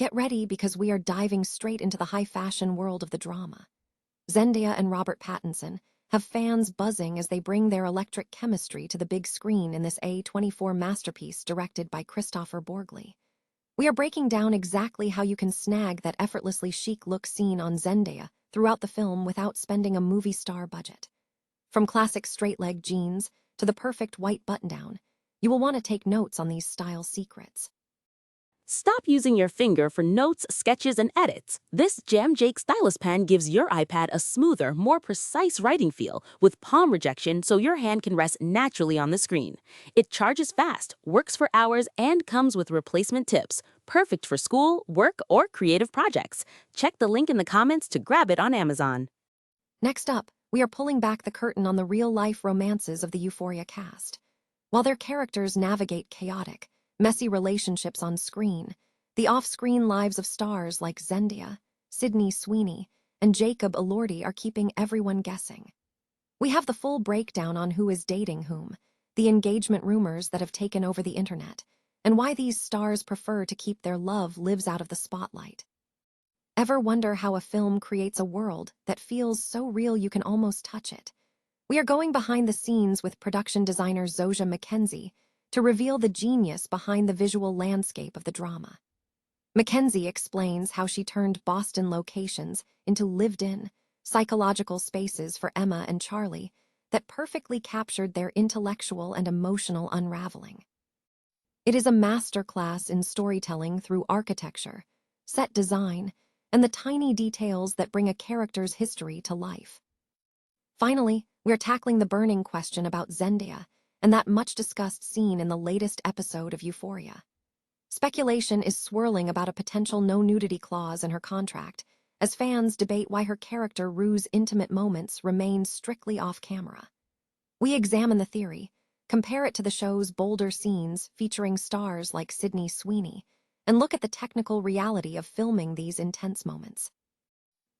Get ready because we are diving straight into the high-fashion world of the drama. Zendaya and Robert Pattinson have fans buzzing as they bring their electric chemistry to the big screen in this A24 masterpiece directed by Christopher Borgli. We are breaking down exactly how you can snag that effortlessly chic look seen on Zendaya throughout the film without spending a movie star budget. From classic straight-leg jeans to the perfect white button-down, you will want to take notes on these style secrets. Stop using your finger for notes, sketches, and edits. This Jam Jake stylus pen gives your iPad a smoother, more precise writing feel with palm rejection so your hand can rest naturally on the screen. It charges fast, works for hours, and comes with replacement tips. Perfect for school, work, or creative projects. Check the link in the comments to grab it on Amazon. Next up, we are pulling back the curtain on the real-life romances of the Euphoria cast. While their characters navigate chaotic, messy relationships on screen, the off-screen lives of stars like Zendaya, Sweeney, and Jacob Elordi are keeping everyone guessing. We have the full breakdown on who is dating whom, the engagement rumors that have taken over the internet, and why these stars prefer to keep their love lives out of the spotlight. Ever wonder how a film creates a world that feels so real you can almost touch it? We are going behind the scenes with production designer Zoja Mackenzie to reveal the genius behind the visual landscape of the drama. Mackenzie explains how she turned Boston locations into lived-in, psychological spaces for Emma and Charlie that perfectly captured their intellectual and emotional unraveling. It is a masterclass in storytelling through architecture, set design, and the tiny details that bring a character's history to life. Finally, we're tackling the burning question about Zendaya and that much-discussed scene in the latest episode of Euphoria. Speculation is swirling about a potential no-nudity clause in her contract, as fans debate why her character Rue's intimate moments remain strictly off-camera. We examine the theory, compare it to the show's bolder scenes featuring stars like Sweeney, and look at the technical reality of filming these intense moments.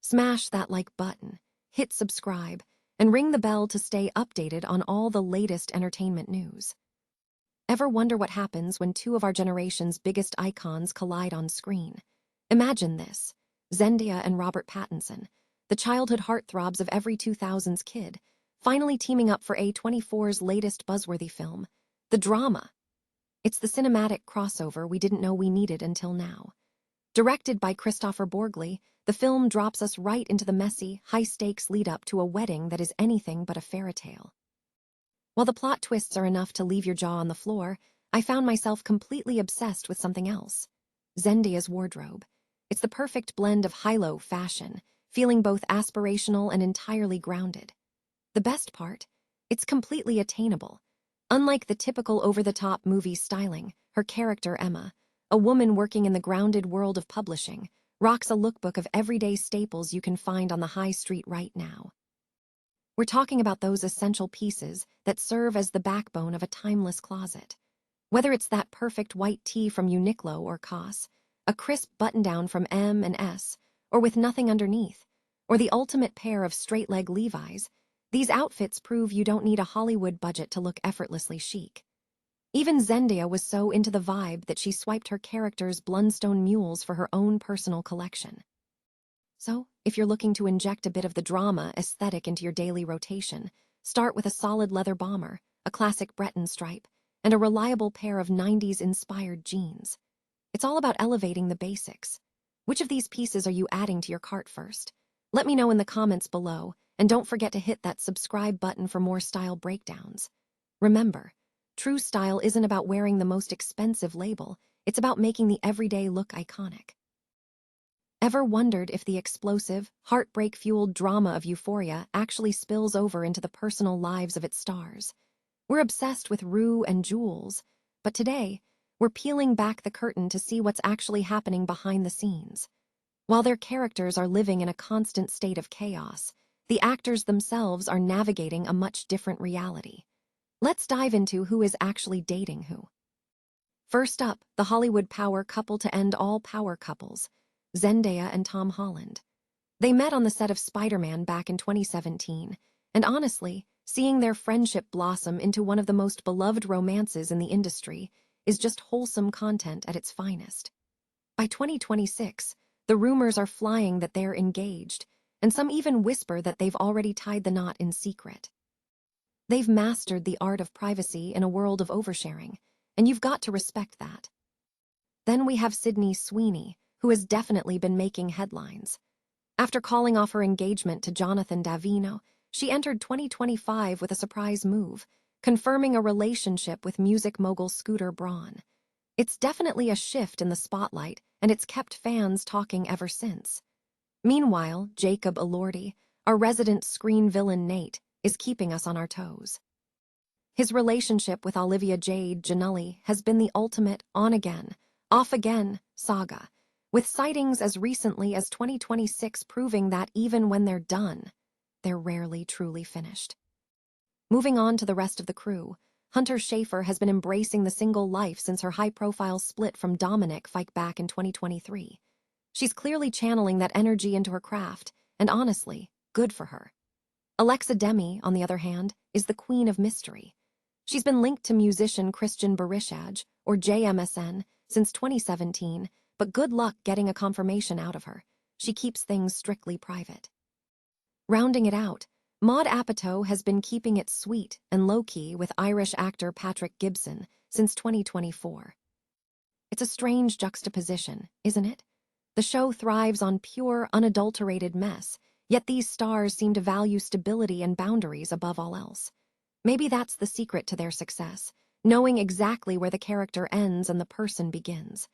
Smash that like button, hit subscribe, and ring the bell to stay updated on all the latest entertainment news. Ever wonder what happens when two of our generation's biggest icons collide on screen? Imagine this: Zendaya and Robert Pattinson, the childhood heartthrobs of every 2000s kid, finally teaming up for A24's latest buzzworthy film, The Drama. It's the cinematic crossover we didn't know we needed until now. Directed by Christopher Borgli, the film drops us right into the messy, high-stakes lead-up to a wedding that is anything but a fairy tale. While the plot twists are enough to leave your jaw on the floor, I found myself completely obsessed with something else: Zendaya's wardrobe. It's the perfect blend of high-low fashion, feeling both aspirational and entirely grounded. The best part? It's completely attainable. Unlike the typical over-the-top movie styling, her character Emma, a woman working in the grounded world of publishing, rocks a lookbook of everyday staples you can find on the high street right now. We're talking about those essential pieces that serve as the backbone of a timeless closet. Whether it's that perfect white tee from Uniqlo or COS, a crisp button-down from M&S, or with nothing underneath, or the ultimate pair of straight-leg Levi's, these outfits prove you don't need a Hollywood budget to look effortlessly chic. Even Zendaya was so into the vibe that she swiped her character's Blundstone mules for her own personal collection. So, if you're looking to inject a bit of the drama aesthetic into your daily rotation, start with a solid leather bomber, a classic Breton stripe, and a reliable pair of 90s-inspired jeans. It's all about elevating the basics. Which of these pieces are you adding to your cart first? Let me know in the comments below, and don't forget to hit that subscribe button for more style breakdowns. Remember, true style isn't about wearing the most expensive label, it's about making the everyday look iconic. Ever wondered if the explosive, heartbreak-fueled drama of Euphoria actually spills over into the personal lives of its stars? We're obsessed with Rue and Jules, but today, we're peeling back the curtain to see what's actually happening behind the scenes. While their characters are living in a constant state of chaos, the actors themselves are navigating a much different reality. Let's dive into who is actually dating who. First up, the Hollywood power couple to end all power couples, Zendaya and Tom Holland. They met on the set of Spider-Man back in 2017, and honestly, seeing their friendship blossom into one of the most beloved romances in the industry is just wholesome content at its finest. By 2026, the rumors are flying that they're engaged, and some even whisper that they've already tied the knot in secret. They've mastered the art of privacy in a world of oversharing, and you've got to respect that. Then we have Sydney Sweeney, who has definitely been making headlines. After calling off her engagement to Jonathan Davino, she entered 2025 with a surprise move, confirming a relationship with music mogul Scooter Braun. It's definitely a shift in the spotlight, and it's kept fans talking ever since. Meanwhile, Jacob Elordi, our resident screen villain Nate, is keeping us on our toes. His relationship with Olivia Jade Giannulli has been the ultimate on-again, off-again saga, with sightings as recently as 2026 proving that even when they're done, they're rarely truly finished. Moving on to the rest of the crew, Hunter Schafer has been embracing the single life since her high-profile split from Dominic Fike back in 2023. She's clearly channeling that energy into her craft, and honestly, good for her. Alexa Demi, on the other hand, is the queen of mystery. She's been linked to musician Christian Barishaj, or JMSN, since 2017, but good luck getting a confirmation out of her. She keeps things strictly private. Rounding it out, Maud Apatow has been keeping it sweet and low-key with Irish actor Patrick Gibson since 2024. It's a strange juxtaposition, isn't it? The show thrives on pure, unadulterated mess, yet these stars seem to value stability and boundaries above all else. Maybe that's the secret to their success, knowing exactly where the character ends and the person begins.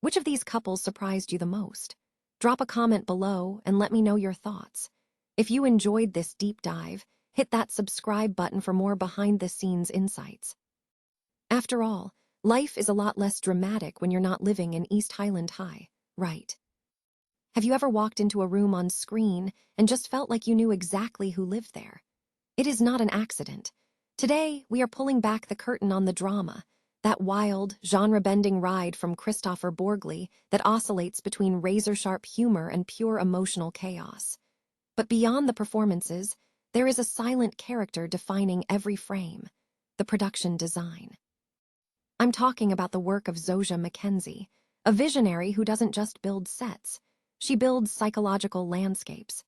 Which of these couples surprised you the most? Drop a comment below and let me know your thoughts. If you enjoyed this deep dive, hit that subscribe button for more behind-the-scenes insights. After all, life is a lot less dramatic when you're not living in East Highland High, right? Have you ever walked into a room on screen and just felt like you knew exactly who lived there? It is not an accident. Today, we are pulling back the curtain on the drama, that wild, genre-bending ride from Christopher Borgli that oscillates between razor-sharp humor and pure emotional chaos. But beyond the performances, there is a silent character defining every frame: the production design. I'm talking about the work of Zosha Mackenzie, a visionary who doesn't just build sets, she builds psychological landscapes.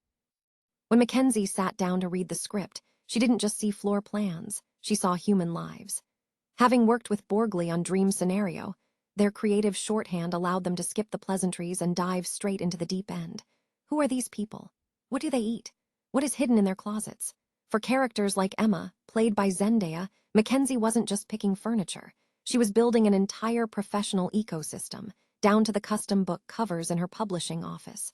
When Mackenzie sat down to read the script, she didn't just see floor plans, she saw human lives. Having worked with Borgli on Dream Scenario, their creative shorthand allowed them to skip the pleasantries and dive straight into the deep end. Who are these people? What do they eat? What is hidden in their closets? For characters like Emma, played by Zendaya, Mackenzie wasn't just picking furniture. She was building an entire professional ecosystem, down to the custom book covers in her publishing office.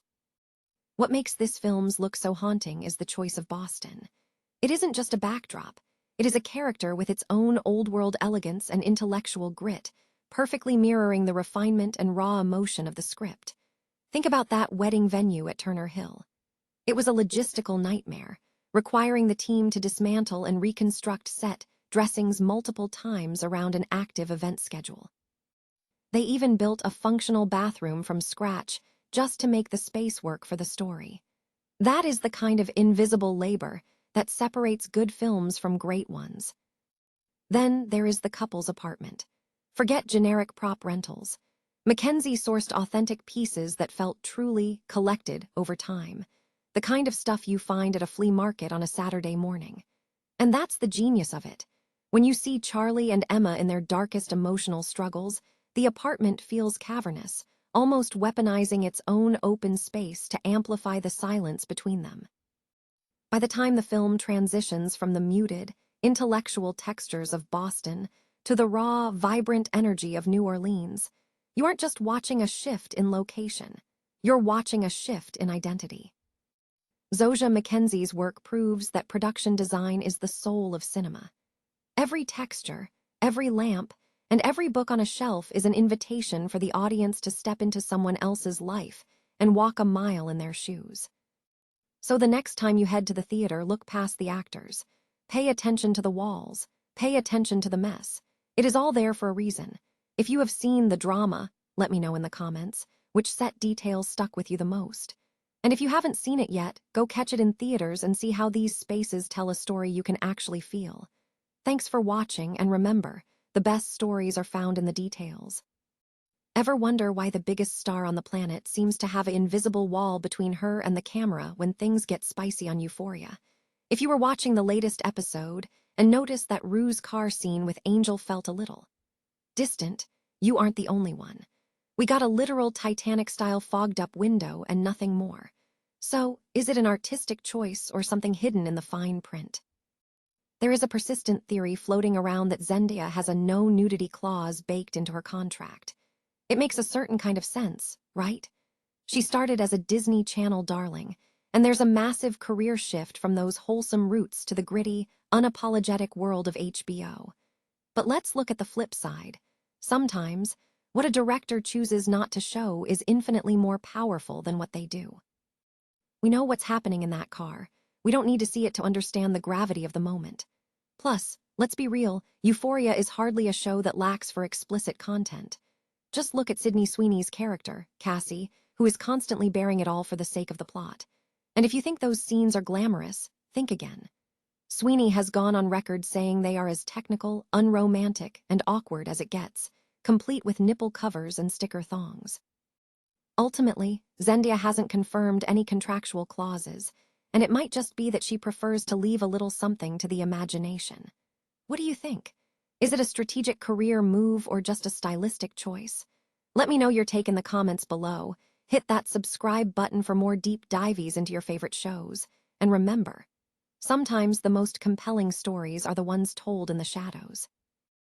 What makes this film's look so haunting is the choice of Boston. It isn't just a backdrop. It is a character with its own old-world elegance and intellectual grit, perfectly mirroring the refinement and raw emotion of the script. Think about that wedding venue at Turner Hill. It was a logistical nightmare, requiring the team to dismantle and reconstruct set dressings multiple times around an active event schedule. They even built a functional bathroom from scratch just to make the space work for the story. That is the kind of invisible labor that separates good films from great ones. Then there is the couple's apartment. Forget generic prop rentals. Mackenzie sourced authentic pieces that felt truly collected over time, the kind of stuff you find at a flea market on a Saturday morning. And that's the genius of it. When you see Charlie and Emma in their darkest emotional struggles, the apartment feels cavernous, almost weaponizing its own open space to amplify the silence between them. By the time the film transitions from the muted, intellectual textures of Boston to the raw, vibrant energy of New Orleans, you aren't just watching a shift in location, you're watching a shift in identity. Zosha Mackenzie's work proves that production design is the soul of cinema. Every texture, every lamp, and every book on a shelf is an invitation for the audience to step into someone else's life and walk a mile in their shoes. So the next time you head to the theater, look past the actors. Pay attention to the walls. Pay attention to the mess. It is all there for a reason. If you have seen the drama, let me know in the comments, which set details stuck with you the most. And if you haven't seen it yet, go catch it in theaters and see how these spaces tell a story you can actually feel. Thanks for watching, and remember, the best stories are found in the details. Ever wonder why the biggest star on the planet seems to have an invisible wall between her and the camera when things get spicy on Euphoria? If you were watching the latest episode and noticed that Rue's car scene with Angel felt a little distant, you aren't the only one. We got a literal Titanic-style fogged-up window and nothing more. So, is it an artistic choice or something hidden in the fine print? There is a persistent theory floating around that Zendaya has a no-nudity clause baked into her contract. It makes a certain kind of sense, right? She started as a Disney Channel darling, and there's a massive career shift from those wholesome roots to the gritty, unapologetic world of HBO. But let's look at the flip side. Sometimes, what a director chooses not to show is infinitely more powerful than what they do. We know what's happening in that car. We don't need to see it to understand the gravity of the moment. Plus, let's be real, Euphoria is hardly a show that lacks for explicit content. Just look at Sydney Sweeney's character, Cassie, who is constantly bearing it all for the sake of the plot. And if you think those scenes are glamorous, think again. Sweeney has gone on record saying they are as technical, unromantic, and awkward as it gets, complete with nipple covers and sticker thongs. Ultimately, Zendaya hasn't confirmed any contractual clauses, and it might just be that she prefers to leave a little something to the imagination. What do you think? Is it a strategic career move or just a stylistic choice? Let me know your take in the comments below. Hit that subscribe button for more deep dives into your favorite shows. And remember, sometimes the most compelling stories are the ones told in the shadows.